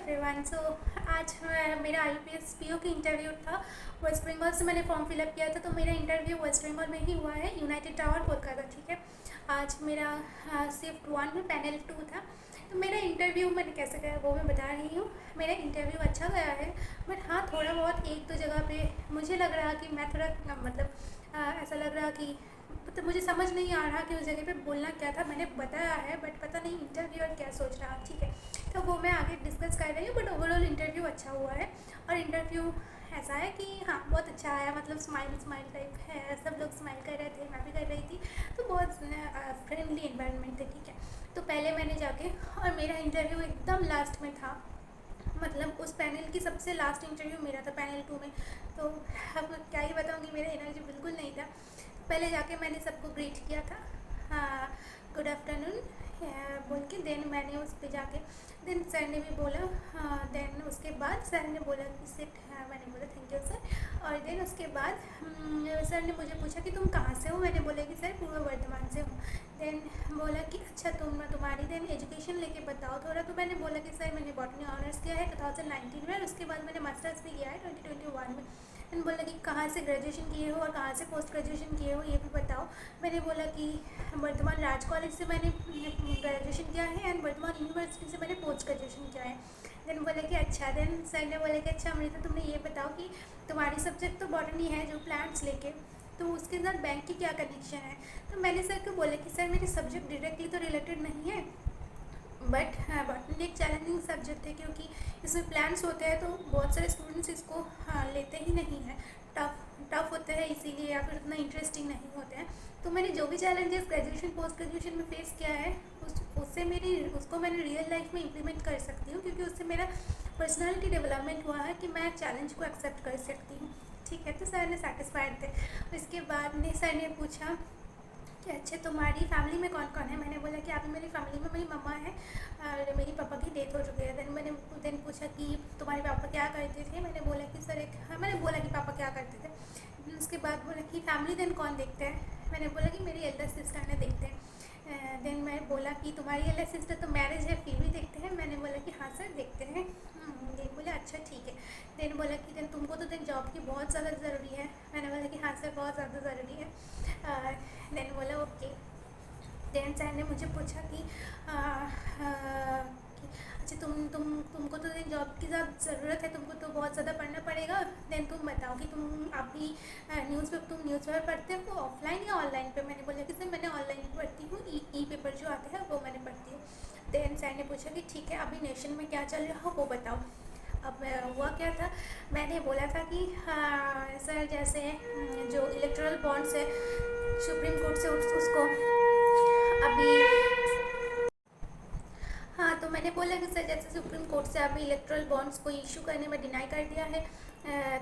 Everyone. सो आज मेरा IPS PO की इंटरव्यू था। वेस्ट बंगाल से मैंने फॉर्म फिलअप किया था, तो मेरा इंटरव्यू वेस्ट बंगाल में ही हुआ है, यूनाइटेड टावर कोलकाता। ठीक है, आज मेरा शिफ्ट 1 में पैनल 2 था। तो मेरा इंटरव्यू मैंने कैसे गया वो मैं बता रही हूँ। मेरा इंटरव्यू अच्छा गया है, बट हाँ थोड़ा बहुत एक दो जगह पे मुझे लग रहा कि मैं थोड़ा ऐसा लग रहा कि मुझे समझ नहीं आ रहा कि उस जगह पे बोलना क्या था। मैंने बताया है बट पता नहीं इंटरव्यूअर क्या सोच रहा। ठीक है, तो वो मैं आगे डिस्कस कर रही हूँ, बट ओवरऑल इंटरव्यू अच्छा हुआ है। और इंटरव्यू ऐसा है कि हाँ बहुत अच्छा आया, मतलब स्माइल स्माइल टाइप है, सब लोग स्माइल कर रहे थे, मैं भी कर रही थी। तो बहुत फ्रेंडली इन्वायरमेंट थे। ठीक है, तो पहले मैंने जाके, और मेरा इंटरव्यू एकदम लास्ट में था, मतलब उस पैनल की सबसे लास्ट इंटरव्यू मेरा था पैनल 2 में। तो अब क्या ही बताऊँगी, मेरा एनर्जी बिल्कुल नहीं था। पहले जाके मैंने सबको ग्रीट किया था, हाँ गुड आफ्टरनून बोल के। देन मैंने उस पर जाके देन सर ने भी बोला, हाँ देन उसके बाद सर ने बोला कि सिट, हाँ मैंने बोला थैंक यू सर। और देन उसके बाद सर ने मुझे पूछा कि तुम कहाँ से हो। मैंने बोला कि सर पूर्व वर्धमान से हूँ। देन बोला कि अच्छा तुम्हारी देन एजुकेशन लेके बताओ थोड़ा। तो मैंने बोला कि सर मैंने बॉटनी ऑनर्स किया है 2019 में, और उसके बाद मैंने मास्टर्स भी किया है 2021 में। मैंने बोला कि कहाँ से ग्रेजुएशन किए हो और कहाँ से पोस्ट ग्रेजुएशन किए हो ये भी बताओ। मैंने बोला कि वर्धमान राज कॉलेज से मैंने ग्रेजुएशन किया है एंड वर्धमान यूनिवर्सिटी से मैंने पोस्ट ग्रेजुएशन किया है। देन बोला कि अच्छा। देन सर ने बोला कि अच्छा अमृता तुमने ये बताओ कि तुम्हारी सब्जेक्ट तो बॉटनी है जो प्लांट्स लेके, तो उसके साथ बैंक की क्या कनेक्शन है। तो मैंने सर को बोला कि सर मेरे सब्जेक्ट डायरेक्टली तो रिलेटेड नहीं है, बट हाँ बॉटनी एक चैलेंजिंग सब्जेक्ट है, क्योंकि इसमें प्लान्स होते हैं तो बहुत सारे स्टूडेंट्स इसको लेते ही नहीं हैं। टफ टफ होते हैं इसीलिए, या फिर उतना इंटरेस्टिंग नहीं होते हैं। तो मैंने जो भी चैलेंजेस ग्रेजुएशन पोस्ट ग्रेजुएशन में फेस किया है उसको मैंने रियल लाइफ में इम्प्लीमेंट कर सकती हूँ, क्योंकि उससे मेरा पर्सनालिटी डेवलपमेंट हुआ है कि मैं चैलेंज को एक्सेप्ट कर सकती हूँ। ठीक है, तो सर ने सेटिस्फाइड थे। उसके बाद में सर ने पूछा कि अच्छा तुम्हारी फैमिली में कौन कौन है। मैंने बोला कि अभी मेरी फैमिली में मेरी मम्मा है और मेरी पापा की डेथ हो चुकी है। देन पूछा कि तुम्हारे पापा क्या करते थे। मैंने बोला कि सर मैंने बोला कि पापा क्या करते थे। उसके बाद बोला कि फैमिली देन कौन देखते हैं। मैंने बोला कि मेरी एल्डर सिस्टर ने देखते हैं। देन मैं बोला कि तुम्हारी एल्डर सिस्टर तो मैरिज है फिर भी देखते हैं। मैंने बोला कि हाँ सर देखते हैं। देन बोला अच्छा ठीक है। देन बोला कि देन तुमको तो देन जॉब की बहुत ज़्यादा ज़रूरी है। मैंने बोला कि हाँ सर बहुत ज़्यादा ज़रूरी है। देन बोला ओके। देन सर ने मुझे पूछा कि अच्छा तुमको तो देन जॉब की ज़्यादा ज़रूरत है, तुमको तो बहुत ज़्यादा पढ़ना पड़ेगा। देन तुम बताओ कि तुम अभी न्यूज़पेपर पढ़ते हो ऑफलाइन या ऑनलाइन पे। मैंने बोला कि सर मैंने ऑनलाइन पढ़ती हूँ, ई पेपर जो आते हैं वो मैंने पढ़ती हूँ। देन सर ने पूछा कि ठीक है अभी नेशन में क्या चल रहा हो वो बताओ। अब हुआ क्या था, मैंने बोला था कि हाँ सर जैसे जो इलेक्ट्रल बॉन्ड्स है सुप्रीम कोर्ट से उसको अभी, हाँ तो मैंने बोला कि सर जैसे सुप्रीम कोर्ट से अभी इलेक्ट्रल बॉन्ड्स को इशू करने में डिनाई कर दिया है।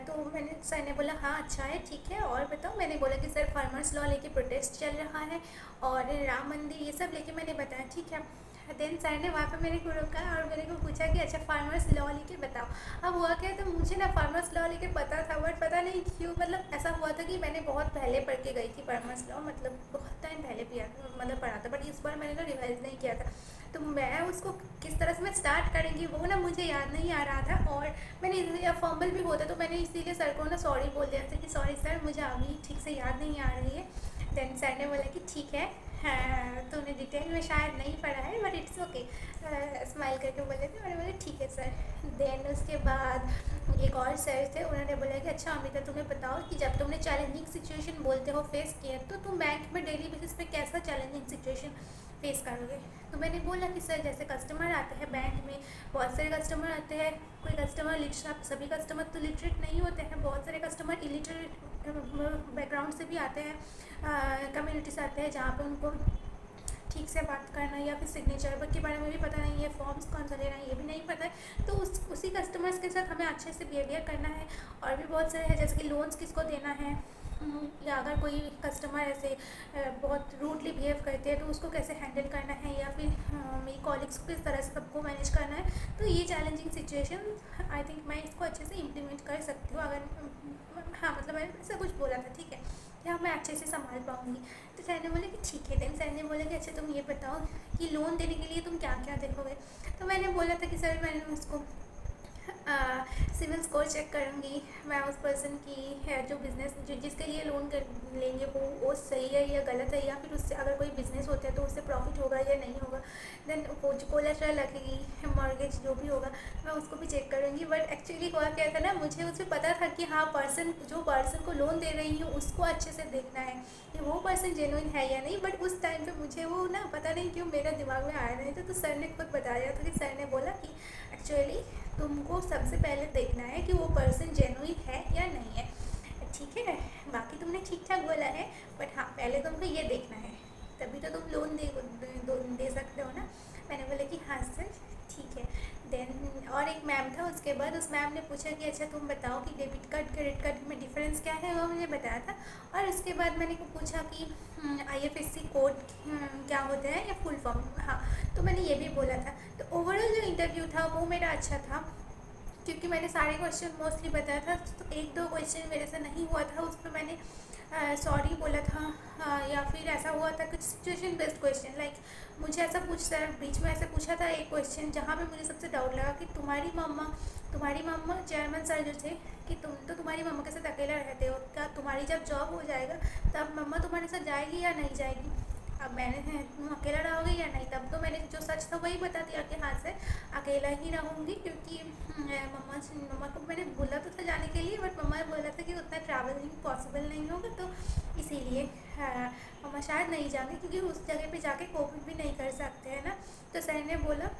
तो मैंने सर ने बोला हाँ अच्छा है ठीक है और बताओ। मैंने बोला कि सर फार्मर्स लॉ लेके प्रोटेस्ट चल रहा है और राम मंदिर ये सब लेके मैंने बताया। ठीक है, देन सर ने वहाँ पे मेरे को रोका और मेरे को पूछा कि अच्छा फार्मर्स लॉ लेके बताओ। अब हुआ क्या, तो मुझे ना फार्मर्स लॉ लेके पता था, बट पता नहीं क्यों मतलब ऐसा हुआ था कि मैंने बहुत पहले पढ़ के गई थी फार्मर्स लॉ, मतलब बहुत टाइम पहले पढ़ा था, बट इस बार मैंने ना रिवाइज नहीं किया था। तो मैं उसको किस तरह से मैं स्टार्ट करेंगी वो ना मुझे याद नहीं आ रहा था, और मैंने फॉर्मल भी होता तो मैंने इसीलिए सर को ना सॉरी बोल दिया था कि सॉरी सर मुझे अभी ठीक से याद नहीं आ रही है। देन सर ने बोला कि ठीक है, हाँ तूने डिटेल में शायद नहीं पढ़ा है बट इट्स ओके, स्माइल करके बोले थे। मैंने बोला ठीक है सर। देन उसके बाद एक और सर थे, उन्होंने बोला कि अच्छा अमिता तुम्हें बताओ कि जब तुमने चैलेंजिंग सिचुएशन बोलते हो फेस किया तो तुम बैंक में डेली बेसिस पे कैसा चैलेंजिंग सिचुएशन फेस करोगे। तो मैंने बोला कि सर जैसे कस्टमर आते हैं बैंक में, बहुत सारे कस्टमर आते हैं, कोई कस्टमर सभी कस्टमर तो लिटरेट नहीं होते हैं, बहुत सारे कस्टमर इलिटरेट बैकग्राउंड से भी आते हैं, कम्युनिटी से आते हैं जहाँ पे उनको ठीक से बात करना या फिर सिग्नेचर के बारे में भी पता नहीं है, फॉर्म्स कौन सा लेना है ये भी नहीं पता है। तो उसी कस्टमर्स के साथ हमें अच्छे से बिहेवियर करना है। और भी बहुत सारे हैं जैसे कि लोन्स किसको देना है, या अगर कोई कस्टमर ऐसे बहुत रूडली बिहेव करते हैं तो उसको कैसे हैंडल करना है, या फिर मेरी कॉलिग्स को किस तरह से सबको मैनेज करना है। तो ये चैलेंजिंग सिचुएशन आई थिंक मैं इसको अच्छे से इम्प्लीमेंट कर सकती हूँ अगर, हाँ मतलब मैंने ऐसा कुछ बोला था ठीक है, या मैं अच्छे से संभाल पाऊँगी। तो सर ने बोला कि ठीक है। देन सर ने बोला कि अच्छा तुम ये बताओ कि लोन देने के लिए तुम क्या क्या देखोगे। तो मैंने बोला था कि सर मैंने उसको सिविल स्कोर चेक करूँगी, मैं उस पर्सन की है जो बिज़नेस जो जिसके लिए लोन कर लेंगे वो सही है या गलत है, या फिर उससे अगर कोई बिज़नेस होता है तो उससे प्रॉफिट होगा या नहीं होगा। देन वो जो कोलेटरल रखेगी, मॉर्गेज जो भी होगा, मैं उसको भी चेक करूँगी। बट एक्चुअली हुआ क्या था ना, मुझे उससे पता था कि हाँ जो पर्सन को लोन दे रही हूँ उसको अच्छे से देखना है कि वो पर्सन जेन्युइन है या नहीं। बट उस टाइम पे मुझे वो ना पता नहीं क्यों मेरे दिमाग में आया नहीं था, तो सर ने खुद बताया था कि सर ने बोला कि एक्चुअली तुमको सबसे पहले देखना है कि वो पर्सन जेन्युइन है या नहीं है, ठीक है। बाकी तुमने ठीक ठाक बोला है, बट हाँ पहले तुमको ये देखना है, तभी तो तुम लोन दे सकते हो ना। मैंने बोला कि हाँ सर ठीक है। देन और एक मैम था, उसके बाद उस मैम ने पूछा कि अच्छा तुम बताओ कि डेबिट कार्ड क्रेडिट कार्ड में डिफरेंस क्या है, वो मुझे बताया था। और उसके बाद मैंने पूछा कि IFSC कोड क्या होता है या फुल फॉर्म, हाँ तो मैंने ये भी बोला था। तो ओवरऑल जो इंटरव्यू था वो मेरा अच्छा था, क्योंकि मैंने सारे क्वेश्चन मोस्टली बताया था। तो एक दो क्वेश्चन मेरे से नहीं हुआ था, उसमें मैंने सॉरी बोला था, या फिर ऐसा हुआ था कुछ सिचुएशन बेस्ड क्वेश्चन, लाइक मुझे ऐसा पूछता बीच में ऐसे पूछा था एक क्वेश्चन जहाँ पे मुझे सबसे डाउट लगा कि तुम्हारी मम्मा चेयरमैन सर जो थे कि तुम्हारी मम्मा के साथ अकेला रहते हो, क्या तुम्हारी जब जॉब हो जाएगा तब मम्मा तुम्हारे साथ जाएगी या नहीं जाएगी। अब मैंने तुम अकेला रहोगे या नहीं, तब तो मैंने जो सच था वही बता दिया कि हाँ सर अकेला ही रहूँगी, क्योंकि मम्मा को मैंने बोला तो था जाने के लिए, बट मम्मा ने बोला था कि उतना ट्रैवलिंग पॉसिबल नहीं होगा, तो इसीलिए मम्मा शायद नहीं जाएंगे, क्योंकि उस जगह पे जाके कोविड भी नहीं कर सकते हैं ना। तो सर ने बोला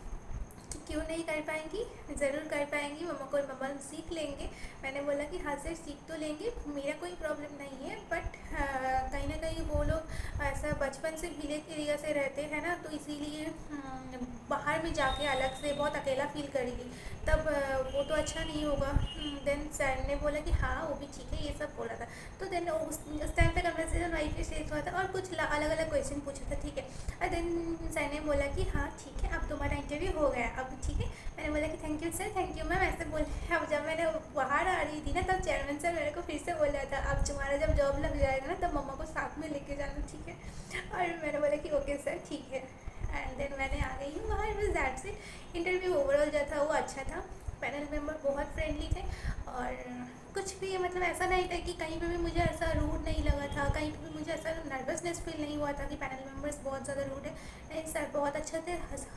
कि क्यों नहीं कर पाएंगी, ज़रूर कर पाएंगी, मम्मा सीख लेंगे। मैंने बोला कि हाँ सर सीख तो लेंगे, मेरा कोई प्रॉब्लम नहीं है, बट कहीं ना कहीं वो लोग ऐसा बचपन से विलेज एरिया से रहते हैं ना, तो इसीलिए बाहर में जाके अलग से बहुत अकेला फील करेगी, तब वो तो अच्छा नहीं होगा। देन सर ने बोला कि हाँ वो भी ठीक है, ये सब बोला था। तो देन उस टाइम पे कन्वर्सेशन वहीं पे शेष हुआ था, और कुछ अलग अलग क्वेश्चन पूछा था, ठीक है। और देन सर ने बोला कि हाँ ठीक है अब तुम्हारा इंटरव्यू हो गया, अब ठीक है। मैंने बोला कि thank you sir, thank you ma'am, ऐसे बोले। अब जब मैंने बाहर आ रही थी ना, तब चेयरमैन सर मेरे को फिर से बोला था अब तुम्हारा जब जॉब लग जाएगा ना तब मम्मा को साथ में लेके जाना, ठीक है। और मैंने बोला कि ओके सर ठीक है। एंड देन मैंने आ गई हूँ बाहर, बस दैट से। इंटरव्यू ओवरऑल जो था वो अच्छा था, पैनल मेंबर बहुत फ्रेंडली थे, और कुछ भी मतलब ऐसा नहीं था कि कहीं पे भी मुझे ऐसा रूड नहीं लगा था, कहीं पे भी मुझे ऐसा नर्वसनेस फील नहीं हुआ था कि पैनल मेंबर्स बहुत ज़्यादा रूड है। नहीं सर बहुत अच्छे थे,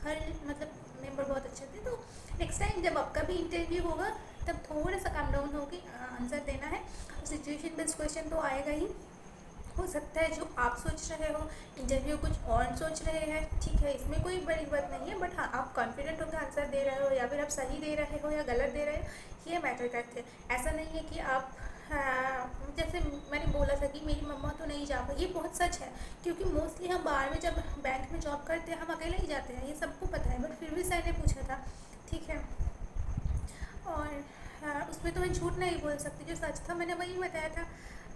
हर मतलब मेंबर बहुत अच्छे थे। तो नेक्स्ट टाइम जब आपका भी इंटरव्यू होगा तब थोड़ा सा काम डाउन होगी आंसर देना है, सिचुएशन बेस्ड क्वेश्चन तो आएगा ही। हो सकता है जो आप सोच रहे हो इंटरव्यू कुछ और सोच रहे हैं, ठीक है, इसमें कोई बड़ी बात नहीं है, बट हाँ आप कॉन्फिडेंट होकर आंसर दे रहे हो या फिर आप सही दे रहे हो या गलत दे रहे हो, ये मैटर करते हैं। ऐसा नहीं है कि आप जैसे मैंने बोला था कि मेरी मम्मा तो नहीं जा पाई, ये बहुत सच है, क्योंकि मोस्टली हम बाहर में जब बैंक में जॉब करते हैं हम अकेले ही जाते हैं, ये सबको पता है। बट फिर भी सर ने पूछा था, ठीक है। और उसमें तो मैं झूठ नहीं बोल सकती, जो सच था मैंने वही बताया था।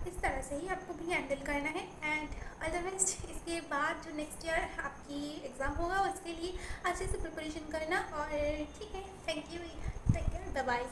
इस तरह से ही आपको भी हैंडल करना है। एंड अदरवाइज इसके बाद जो नेक्स्ट ईयर आपकी एग्ज़ाम होगा उसके लिए अच्छे से प्रिपरेशन करना, और ठीक है, थैंक यू, बाय बाय।